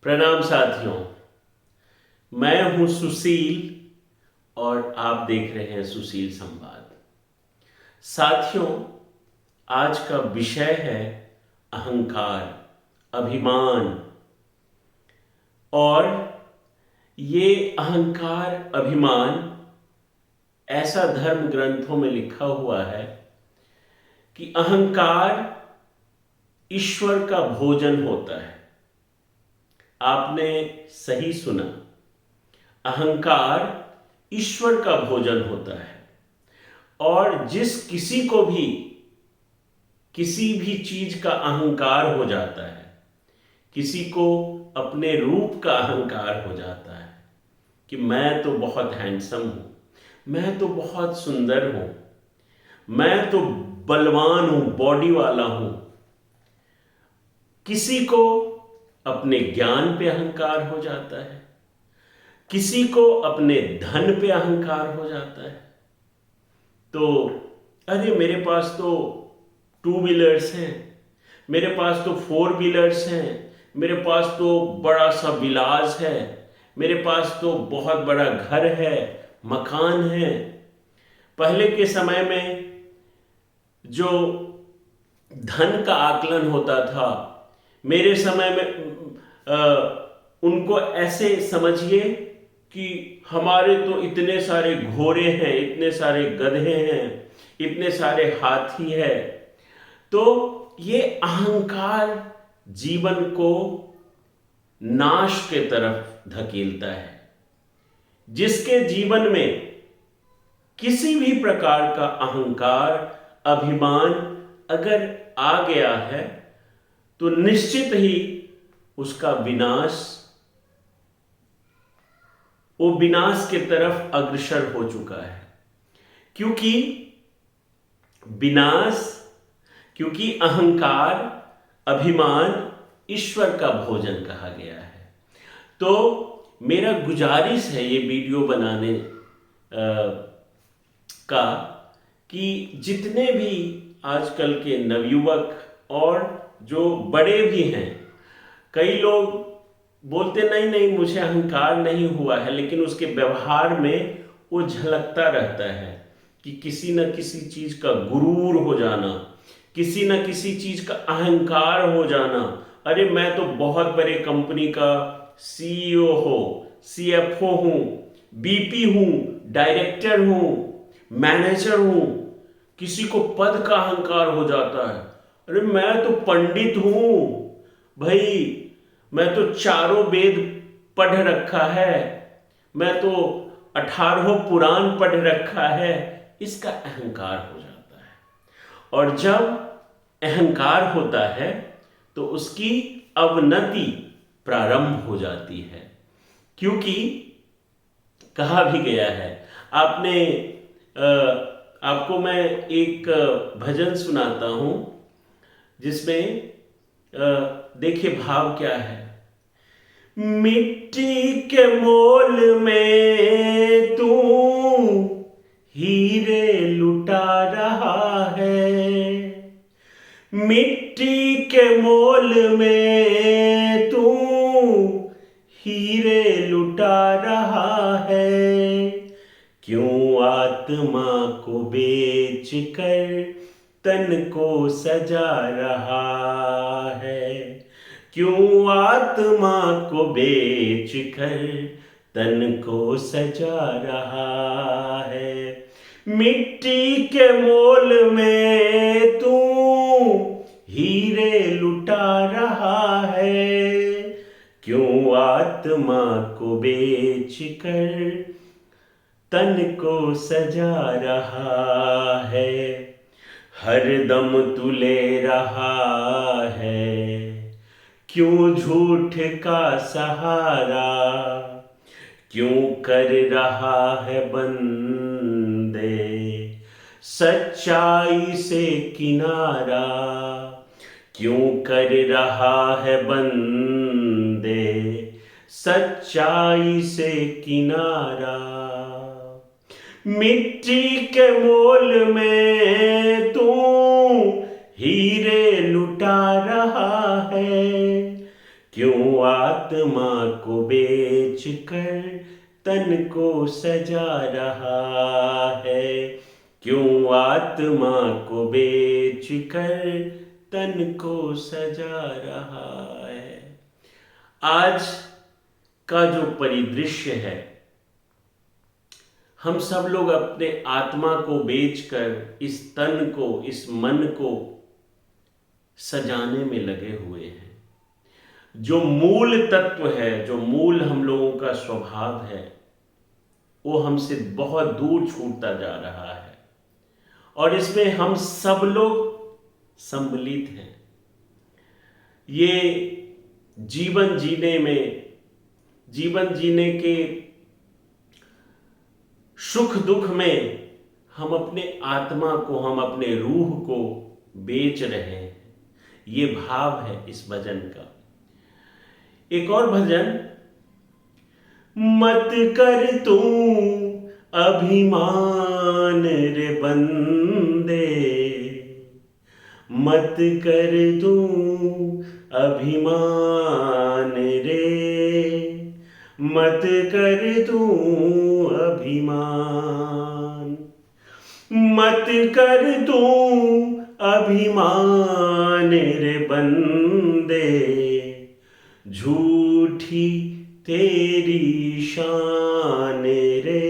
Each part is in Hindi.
प्रणाम साथियों। मैं हूं सुशील और आप देख रहे हैं सुशील संवाद। साथियों, आज का विषय है अहंकार, अभिमान। और ये अहंकार अभिमान ऐसा धर्म ग्रंथों में लिखा हुआ है कि अहंकार ईश्वर का भोजन होता है। आपने सही सुना, अहंकार ईश्वर का भोजन होता है। और जिस किसी को भी किसी भी चीज का अहंकार हो जाता है, किसी को अपने रूप का अहंकार हो जाता है कि मैं तो बहुत हैंडसम हूं, मैं तो बहुत सुंदर हूं, मैं तो बलवान हूं, बॉडी वाला हूं। किसी को अपने ज्ञान पे अहंकार हो जाता है, किसी को अपने धन पे अहंकार हो जाता है। तो अरे मेरे पास तो टू व्हीलर्स हैं, मेरे पास तो फोर व्हीलर्स हैं, मेरे पास तो बड़ा सा विलास है, मेरे पास तो बहुत बड़ा घर है, मकान है। पहले के समय में जो धन का आकलन होता था, मेरे समय में उनको ऐसे समझिए कि हमारे तो इतने सारे घोड़े हैं, इतने सारे गधे हैं, इतने सारे हाथी है। तो ये अहंकार जीवन को नाश के तरफ धकेलता है। जिसके जीवन में किसी भी प्रकार का अहंकार, अभिमान अगर आ गया है तो निश्चित ही उसका वो विनाश की तरफ अग्रसर हो चुका है। क्योंकि विनाश, क्योंकि अहंकार, अभिमान ईश्वर का भोजन कहा गया है। तो मेरा गुजारिश है ये वीडियो बनाने का कि जितने भी आजकल के नवयुवक और जो बड़े भी हैं, कई लोग बोलते नहीं नहीं मुझे अहंकार नहीं हुआ है, लेकिन उसके व्यवहार में वो झलकता रहता है कि किसी न किसी चीज का गुरूर हो जाना, किसी न किसी चीज का अहंकार हो जाना। अरे मैं तो बहुत बड़े कंपनी का सीईओ हो, सीएफओ हूं, बीपी हूं, डायरेक्टर हूं, मैनेजर हूं। किसी को पद का अहंकार हो जाता है। अरे मैं तो पंडित हूं भाई, मैं तो चारों वेद पढ़ रखा है, मैं तो 18 पुराण पढ़ रखा है। इसका अहंकार हो जाता है। और जब अहंकार होता है तो उसकी अवनति प्रारंभ हो जाती है। क्योंकि कहा भी गया है, आपने आपको मैं एक भजन सुनाता हूं जिसमें देखिए भाव क्या है। मिट्टी के मोल में तू हीरे लुटा रहा है, मिट्टी के मोल में तू हीरे लुटा रहा है। क्यों आत्मा को बेच कर तन को सजा रहा है, क्यों आत्मा को बेच कर तन को सजा रहा है। मिट्टी के मोल में तू हीरे लुटा रहा है, क्यों आत्मा को बेच कर तन को सजा रहा है। हर दम तू ले रहा है, क्यों झूठ का सहारा, क्यों कर रहा है बंदे सच्चाई से किनारा, क्यों कर रहा है बंदे सच्चाई से किनारा। मिट्टी के मोल में तू हीरे लुटा रहा है, क्यों आत्मा को बेच कर तन को सजा रहा है, क्यों आत्मा को बेच कर तन को सजा रहा है। आज का जो परिदृश्य है, हम सब लोग अपने आत्मा को बेचकर इस तन को, इस मन को सजाने में लगे हुए हैं। जो मूल तत्व है, जो मूल हम लोगों का स्वभाव है, वो हमसे बहुत दूर छूटता जा रहा है और इसमें हम सब लोग सम्मिलित हैं। ये जीवन जीने में, जीवन जीने के सुख दुख में हम अपने आत्मा को, हम अपने रूह को बेच रहे हैं। ये भाव है इस भजन का। एक और भजन, मत कर तू अभिमान रे बंदे, मत कर तू अभिमान रे, मत कर तू अभिमान, मत कर तू अभिमान रे बंदे, झूठी तेरी शान रे,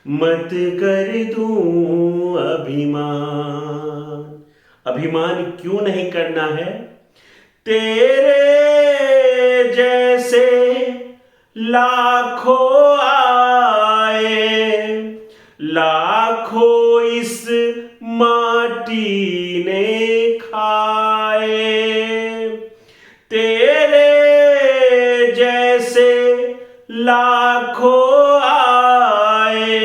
मत कर तू अभिमान। अभिमान क्यों नहीं करना है? तेरे जैसे लाखों आए, लाखों इस माटी ने खाए, तेरे जैसे लाखों आए,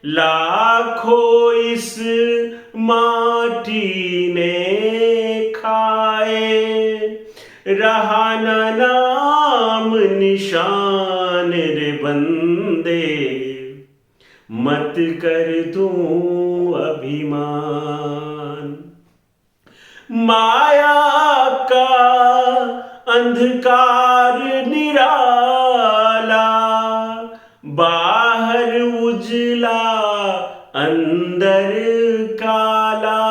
लाखों इस माटी ने खाए, रहा न नाम निशान रे बंदे, मत कर तू अभिमान। माया का अंधकार निराला, बाहर उजला अंदर काला,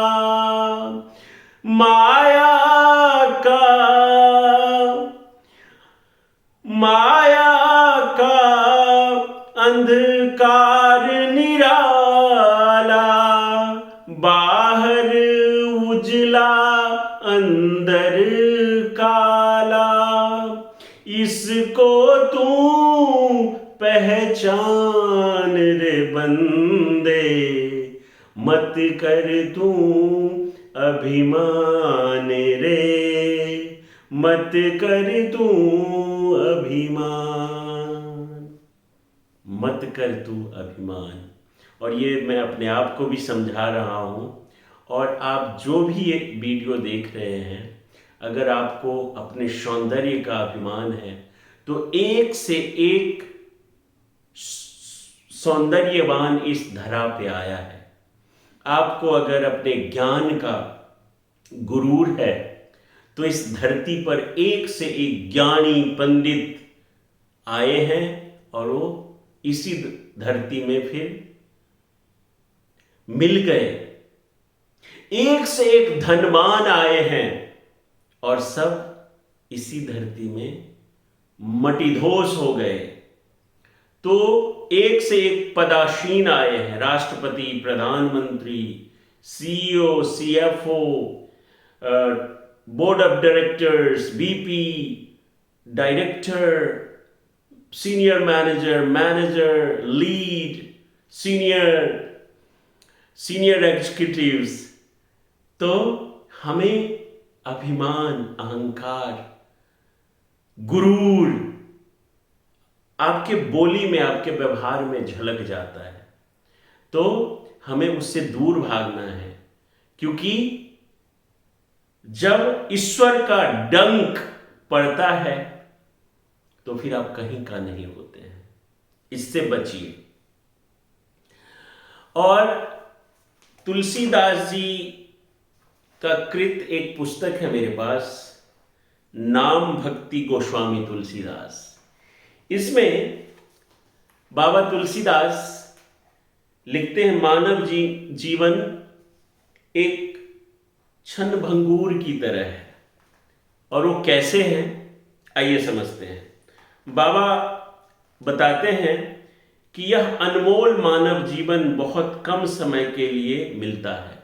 माया का, माया का अंधकार निराला, बाहर उजला अंदर काला, इसको तू पहचान रे बंदे, मत कर तू अभिमान रे, मत कर तू अभिमान, मत कर तू अभिमान। और ये मैं अपने आप को भी समझा रहा हूँ, और आप जो भी ये वीडियो देख रहे हैं, अगर आपको अपने सौंदर्य का अभिमान है तो एक से एक सौंदर्यवान इस धरा पे आया है। आपको अगर अपने ज्ञान का गुरूर है तो इस धरती पर एक से एक ज्ञानी पंडित आए हैं और वो इसी धरती में फिर मिल गए। एक से एक धनवान आए हैं और सब इसी धरती में मटिधोस हो गए। तो एक से एक पदासीन आए हैं, राष्ट्रपति, प्रधानमंत्री, CEO, CFO, board of directors, BP, director, senior manager, manager, lead, senior executives. तो हमें अभिमान, अहंकार, गुरूर आपके बोली में, आपके व्यवहार में झलक जाता है। तो हमें उससे दूर भागना है, क्योंकि जब ईश्वर का डंक पड़ता है तो फिर आप कहीं का नहीं होते हैं। इससे बचिए। और तुलसीदास जी का कृत एक पुस्तक है मेरे पास, नाम भक्ति गोस्वामी तुलसीदास। इसमें बाबा तुलसीदास लिखते हैं, मानव जीवन एक क्षण भंगूर की तरह है। और वो कैसे हैं, आइए समझते हैं। बाबा बताते हैं कि यह अनमोल मानव जीवन बहुत कम समय के लिए मिलता है।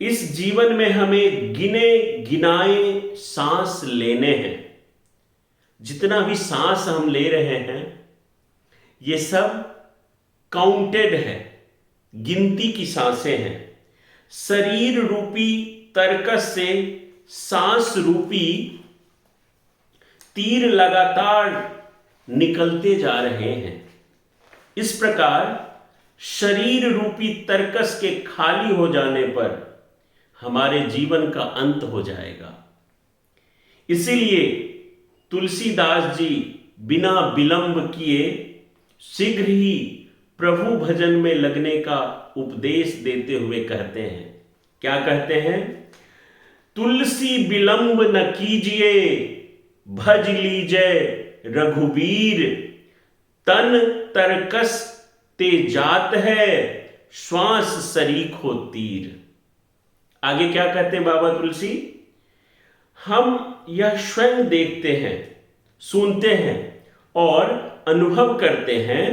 इस जीवन में हमें गिने गिनाए सांस लेने हैं। जितना भी सांस हम ले रहे हैं ये सब काउंटेड है, गिनती की सांसें हैं। शरीर रूपी तरकस से सांस रूपी तीर लगातार निकलते जा रहे हैं। इस प्रकार शरीर रूपी तरकस के खाली हो जाने पर हमारे जीवन का अंत हो जाएगा। इसीलिए तुलसीदास जी बिना विलंब किए शीघ्र ही प्रभु भजन में लगने का उपदेश देते हुए कहते हैं। क्या कहते हैं? तुलसी विलंब न कीजिए, भज लीजय रघुबीर, तन तरकस ते जात है, श्वास सरीखो तीर। आगे क्या कहते हैं बाबा तुलसी? हम यह स्वयं देखते हैं, सुनते हैं और अनुभव करते हैं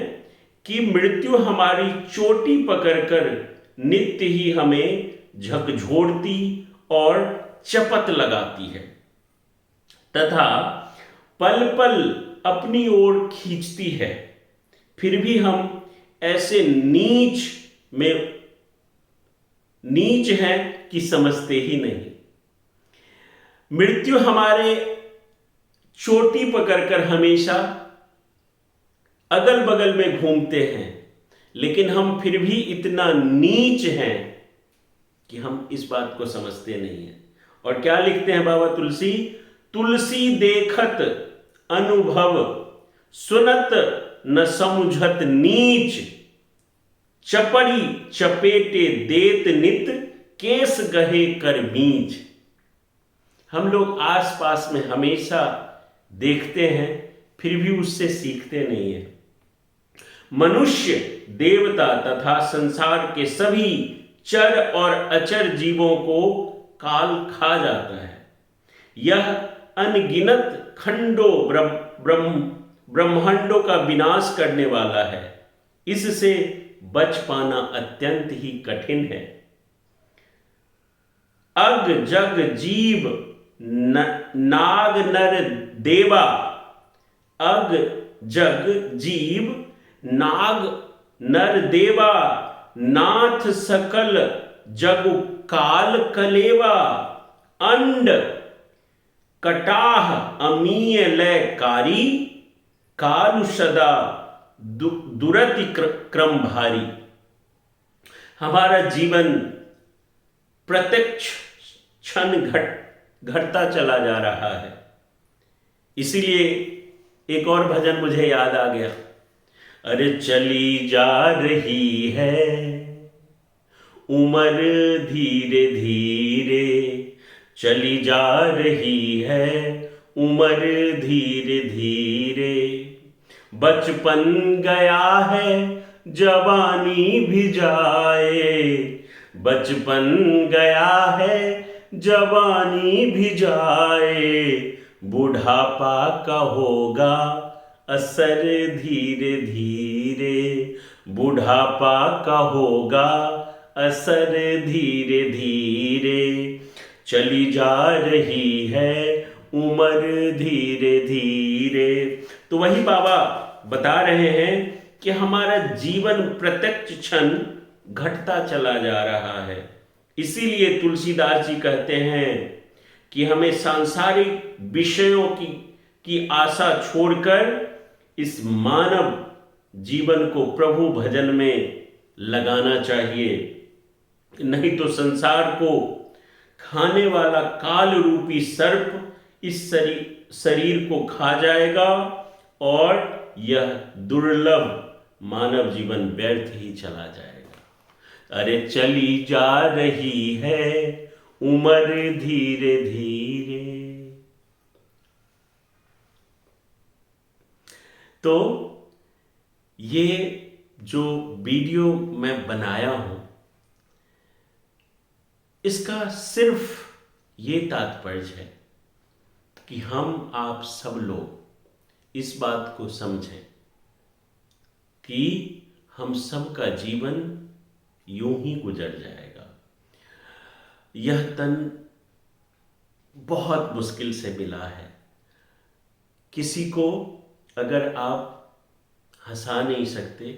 कि मृत्यु हमारी चोटी पकड़कर नित्य ही हमें झकझोरती और चपत लगाती है तथा पल पल अपनी ओर खींचती है। फिर भी हम ऐसे नीच हैं कि समझते ही नहीं। मृत्यु हमारे चोटी पकड़कर हमेशा अगल बगल में घूमते हैं, लेकिन हम फिर भी इतना नीच हैं कि हम इस बात को समझते नहीं हैं। और क्या लिखते हैं बाबा तुलसी? तुलसी देखत अनुभव, सुनत न समुझत नीच, चपड़ी चपेटे देत नित, केस गहे कर बीच। हम लोग आसपास में हमेशा देखते हैं, फिर भी उससे सीखते नहीं हैं। मनुष्य, देवता तथा संसार के सभी चर और अचर जीवों को काल खा जाता है। यह अनगिनत खंडों ब्रह्मांडों का विनाश करने वाला है। इससे बच पाना अत्यंत ही कठिन है। अग जग जीव नाग नर देवा, अग जग जीव नाग नर देवा, नाथ सकल जगु काल कलेवा, अंड कटाह अमीय लय कारी, कालु सदा दुरति क्रम भारी। हमारा जीवन प्रत्यक्ष क्षण घटता चला जा रहा है। इसीलिए एक और भजन मुझे याद आ गया। अरे चली जा रही है उम्र धीरे धीरे, चली जा रही है उम्र धीरे धीरे, बचपन गया है जवानी भी जाए, बचपन गया है जवानी भी जाए, बुढ़ापा का होगा असर धीरे धीरे, बुढ़ापा का होगा असर धीरे धीरे, चली जा रही है उम्र धीरे धीरे। तो वही बाबा बता रहे हैं कि हमारा जीवन प्रत्यक्ष क्षण घटता चला जा रहा है। इसीलिए तुलसीदास जी कहते हैं कि हमें सांसारिक विषयों की आशा छोड़कर इस मानव जीवन को प्रभु भजन में लगाना चाहिए, नहीं तो संसार को खाने वाला काल रूपी सर्प इस शरीर को खा जाएगा और यह दुर्लभ मानव जीवन व्यर्थ ही चला जाएगा। अरे चली जा रही है उम्र धीरे धीरे। तो ये जो वीडियो मैं बनाया हूं, इसका सिर्फ ये तात्पर्य है कि हम आप सब लोग इस बात को समझें कि हम सब का जीवन यूं ही गुजर जाएगा। यह तन बहुत मुश्किल से मिला है। किसी को अगर आप हंसा नहीं सकते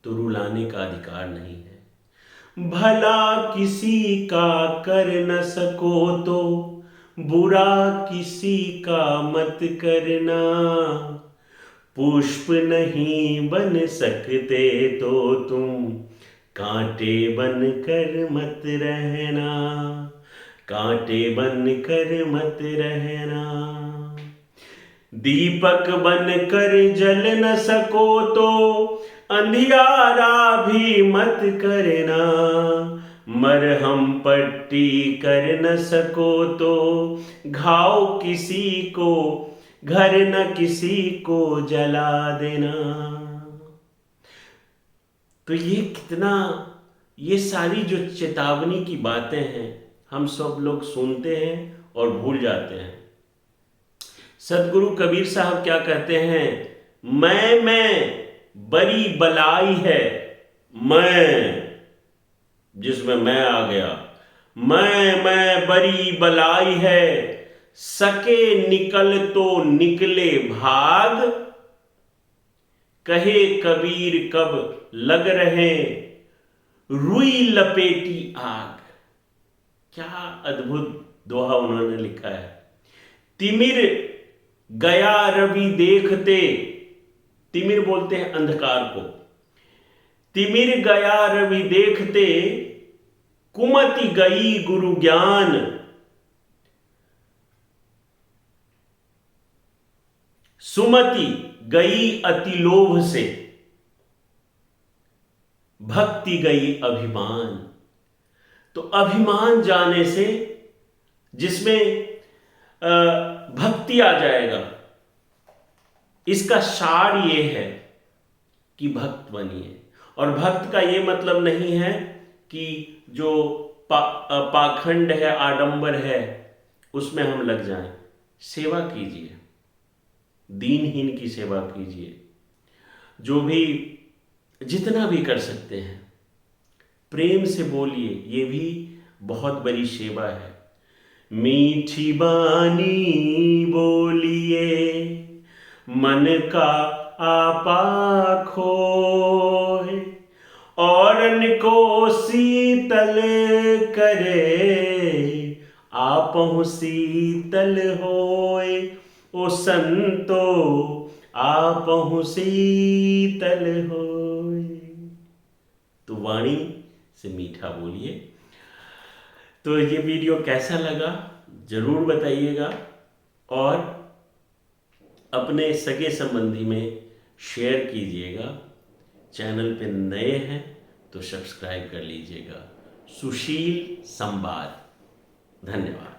तो रुलाने का अधिकार नहीं है। भला किसी का कर न सको तो बुरा किसी का मत करना। पुष्प नहीं बन सकते तो तुम कांटे बन कर मत रहना। कांटे बन कर मत रहना। दीपक बन कर जल न सको तो अंधियारा भी मत करना। मरहम पट्टी कर न सको तो घाव किसी को घर न किसी को जला देना। तो ये सारी जो चेतावनी की बातें हैं हम सब लोग सुनते हैं और भूल जाते हैं। सदगुरु कबीर साहब क्या कहते हैं? मैं बड़ी बलाई है। मैं, जिसमें मैं आ गया, मैं बड़ी बलाई है। सके निकल तो निकले भाग। कहे कबीर कब लग रहे रुई लपेटी आग। क्या अद्भुत दोहा उन्होंने लिखा है। तिमिर गया रवि देखते, तिमिर बोलते हैं अंधकार को। तिमिर गया रवि देखते कुमति गई गुरु ज्ञान। सुमति गई अति लोभ से भक्ति गई अभिमान। तो अभिमान जाने से जिसमें भक्ति आ जाएगा, इसका सार ये है कि भक्त बनिए। और भक्त का ये मतलब नहीं है कि जो पाखंड है, आडंबर है, उसमें हम लग जाएं। सेवा कीजिए, दीनहीन की सेवा कीजिए। जो भी जितना भी कर सकते हैं प्रेम से बोलिए, ये भी बहुत बड़ी सेवा है। मीठी बानी बोलिए मन का आपा खोए। औरन को शीतल करे आपहु शीतल होए। ओ संतो आपहु शीतल होए। तो वाणी से मीठा बोलिए। तो ये वीडियो कैसा लगा जरूर बताइएगा और अपने सगे संबंधी में शेयर कीजिएगा। चैनल पे नए हैं तो सब्सक्राइब कर लीजिएगा। सुशील संवाद। धन्यवाद।